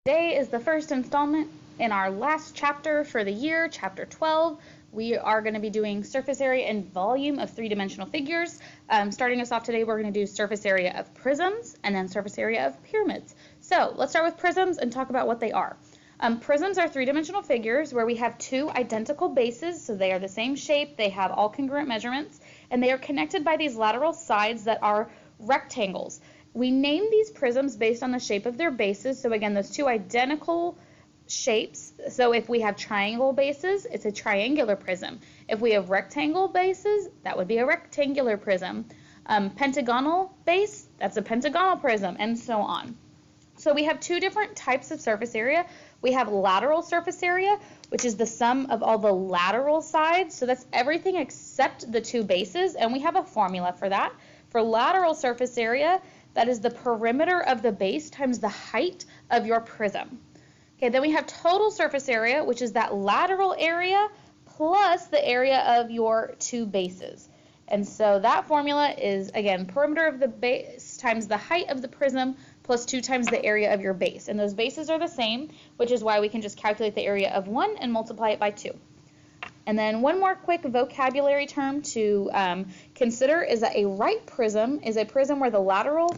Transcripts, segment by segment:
Today is the first installment in our last chapter for the year, chapter 12. We are going to be doing surface area and volume of three-dimensional figures. Starting us off today, we're going to do surface area of prisms and then surface area of pyramids. So let's start with prisms and talk about what they are. Prisms are three-dimensional figures where we have two identical bases, so they are the same shape, they have all congruent measurements, and they are connected by these lateral sides that are rectangles. We name these prisms based on the shape of their bases, so again, those two identical shapes. So if we have triangle bases, it's a triangular prism. If we have rectangle bases, that would be a rectangular prism. Pentagonal base, that's a pentagonal prism, and so on. So we have two different types of surface area. We have lateral surface area, which is the sum of all the lateral sides. So that's everything except the two bases, and we have a formula for that. For lateral surface area, that is the perimeter of the base times the height of your prism. Okay, then we have total surface area, which is that lateral area plus the area of your two bases. And so that formula is, again, perimeter of the base times the height of the prism plus 2 times the area of your base. And those bases are the same, which is why we can just calculate the area of 1 and multiply it by 2. And then one more quick vocabulary term to consider is that a right prism is a prism where the lateral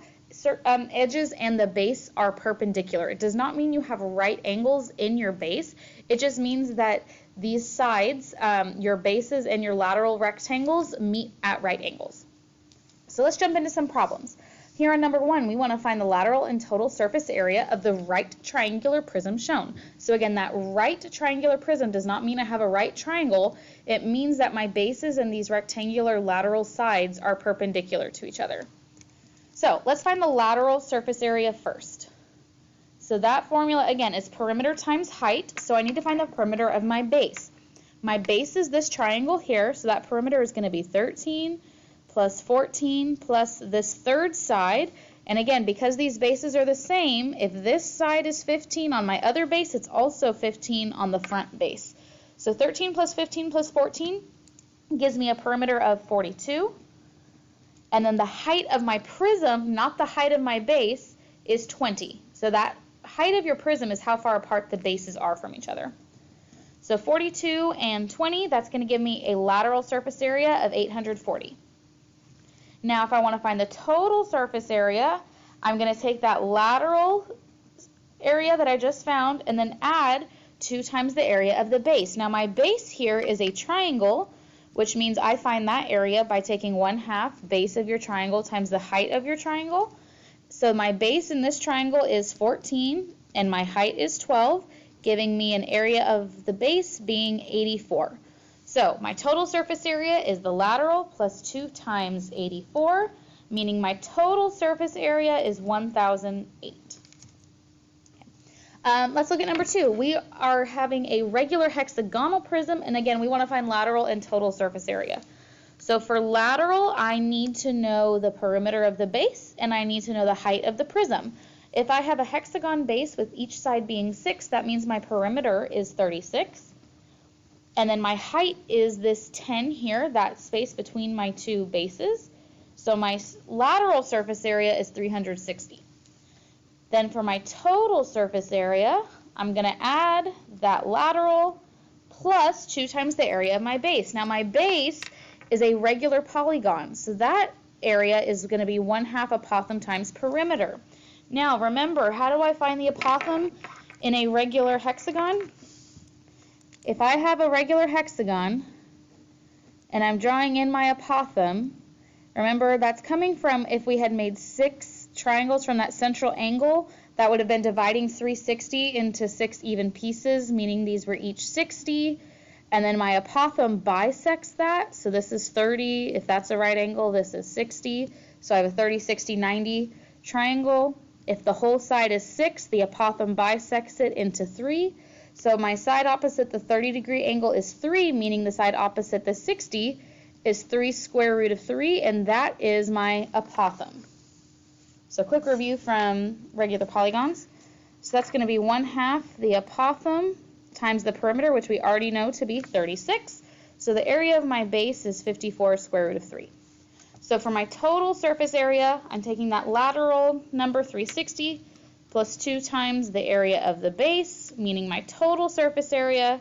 edges and the base are perpendicular. It does not mean you have right angles in your base. It just means that these sides, your bases and your lateral rectangles, meet at right angles. So let's jump into some problems. Here on number 1, we want to find the lateral and total surface area of the right triangular prism shown. So again, that right triangular prism does not mean I have a right triangle. It means that my bases and these rectangular lateral sides are perpendicular to each other. So let's find the lateral surface area first. So that formula, again, is perimeter times height. So I need to find the perimeter of my base. My base is this triangle here, so that perimeter is going to be 13 plus 14 plus this third side. And again, because these bases are the same, if this side is 15 on my other base, it's also 15 on the front base. So 13 plus 15 plus 14 gives me a perimeter of 42. And then the height of my prism, not the height of my base, is 20. So that height of your prism is how far apart the bases are from each other. So 42 and 20, that's going to give me a lateral surface area of 840. Now, if I want to find the total surface area, I'm going to take that lateral area that I just found and then add 2 times the area of the base. Now, my base here is a triangle, which means I find that area by taking 1/2 base of your triangle times the height of your triangle. So my base in this triangle is 14 and my height is 12, giving me an area of the base being 84. So my total surface area is the lateral plus 2 times 84, meaning my total surface area is 1008. Let's look at number 2. We are having a regular hexagonal prism, and again, we want to find lateral and total surface area. So for lateral, I need to know the perimeter of the base, and I need to know the height of the prism. If I have a hexagon base with each side being 6, that means my perimeter is 36. And then my height is this 10 here, that space between my two bases. So my lateral surface area is 360. Then for my total surface area, I'm going to add that lateral plus 2 times the area of my base. Now my base is a regular polygon, so that area is going to be 1/2 apothem times perimeter. Now remember, how do I find the apothem in a regular hexagon? If I have a regular hexagon and I'm drawing in my apothem, remember that's coming from if we had made 6 triangles from that central angle, that would have been dividing 360 into 6 even pieces, meaning these were each 60. And then my apothem bisects that, so this is 30. If that's a right angle, this is 60. So I have a 30, 60, 90 triangle. If the whole side is 6, the apothem bisects it into 3. So my side opposite the 30-degree angle is 3, meaning the side opposite the 60 is 3 square root of 3, and that is my apothem. So quick review from regular polygons. So that's going to be 1/2 the apothem times the perimeter, which we already know to be 36. So the area of my base is 54 square root of 3. So for my total surface area, I'm taking that lateral number 360 plus 2 times the area of the base, meaning my total surface area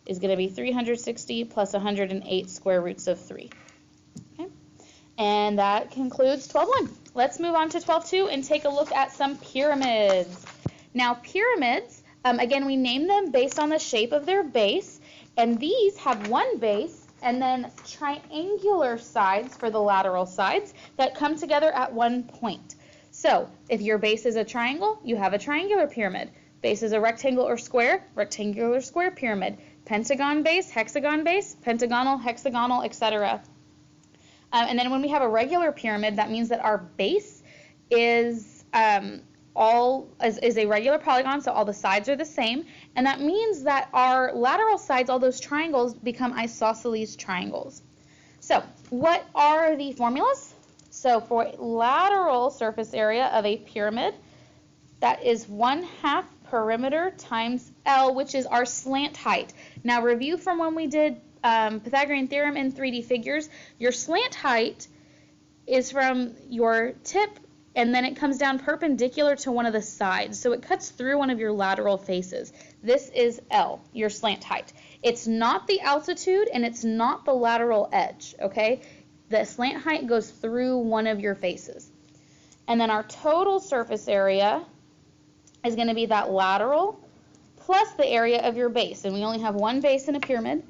is going to be 360 plus 108 square roots of 3. Okay? And that concludes 12.1. Let's move on to 12.2 and take a look at some pyramids. Now pyramids, again, we name them based on the shape of their base, and these have one base and then triangular sides for the lateral sides that come together at one point. So if your base is a triangle, you have a triangular pyramid. Base is a rectangle or square, rectangular square pyramid. Pentagon base, pentagonal, hexagonal, etc. And then when we have a regular pyramid, that means that our base is a regular polygon, so all the sides are the same, and that means that our lateral sides, all those triangles, become isosceles triangles. So what are the formulas? So for lateral surface area of a pyramid, that is 1/2 perimeter times L, which is our slant height. Now review from when we did Pythagorean theorem in 3D figures. Your slant height is from your tip and then it comes down perpendicular to one of the sides. So it cuts through one of your lateral faces. This is L, your slant height. It's not the altitude and it's not the lateral edge, okay? The slant height goes through one of your faces. And then our total surface area is going to be that lateral plus the area of your base. And we only have one base in a pyramid.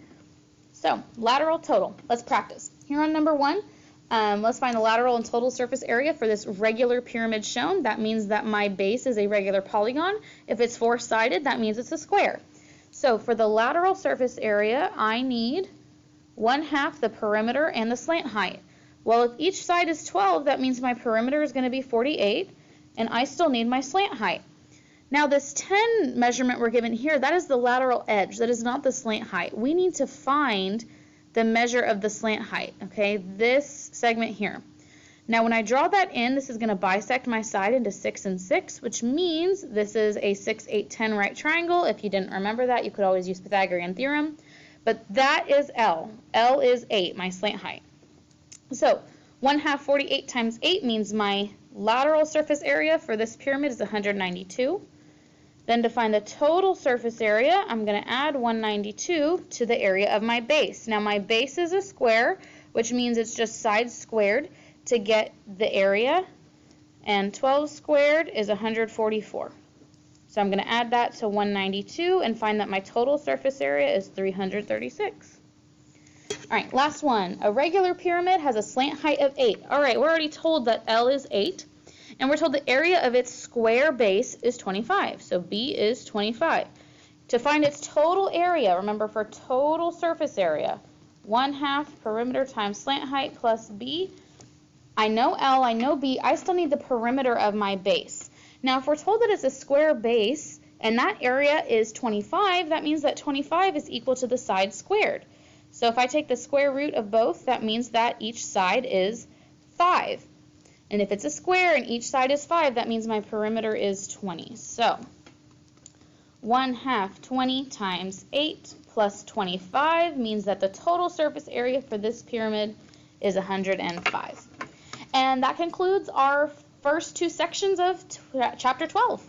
So lateral total. Let's practice. Here on number 1, let's find the lateral and total surface area for this regular pyramid shown. That means that my base is a regular polygon. If it's 4-sided, that means it's a square. So for the lateral surface area, I need 1/2 the perimeter and the slant height. Well, if each side is 12, that means my perimeter is going to be 48, and I still need my slant height. Now this 10 measurement we're given here, that is the lateral edge. That is not the slant height. We need to find the measure of the slant height, okay? This segment here. Now when I draw that in, this is going to bisect my side into 6 and 6, which means this is a 6, 8, 10 right triangle. If you didn't remember that, you could always use Pythagorean theorem. But that is L. L is 8, my slant height. So 1/2 48 times 8 means my lateral surface area for this pyramid is 192. Then to find the total surface area, I'm going to add 192 to the area of my base. Now my base is a square, which means it's just sides squared to get the area, and 12 squared is 144. So I'm going to add that to 192 and find that my total surface area is 336. All right, last one. A regular pyramid has a slant height of 8. All right, we're already told that L is 8. And we're told the area of its square base is 25. So B is 25. To find its total area, remember for total surface area, 1/2 perimeter times slant height plus B. I know L, I know B. I still need the perimeter of my base. Now if we're told that it's a square base and that area is 25, that means that 25 is equal to the side squared. So if I take the square root of both, that means that each side is 5. And if it's a square and each side is 5, that means my perimeter is 20. So 1/2 20 times 8 plus 25 means that the total surface area for this pyramid is 105. And that concludes our first 2 sections of chapter 12.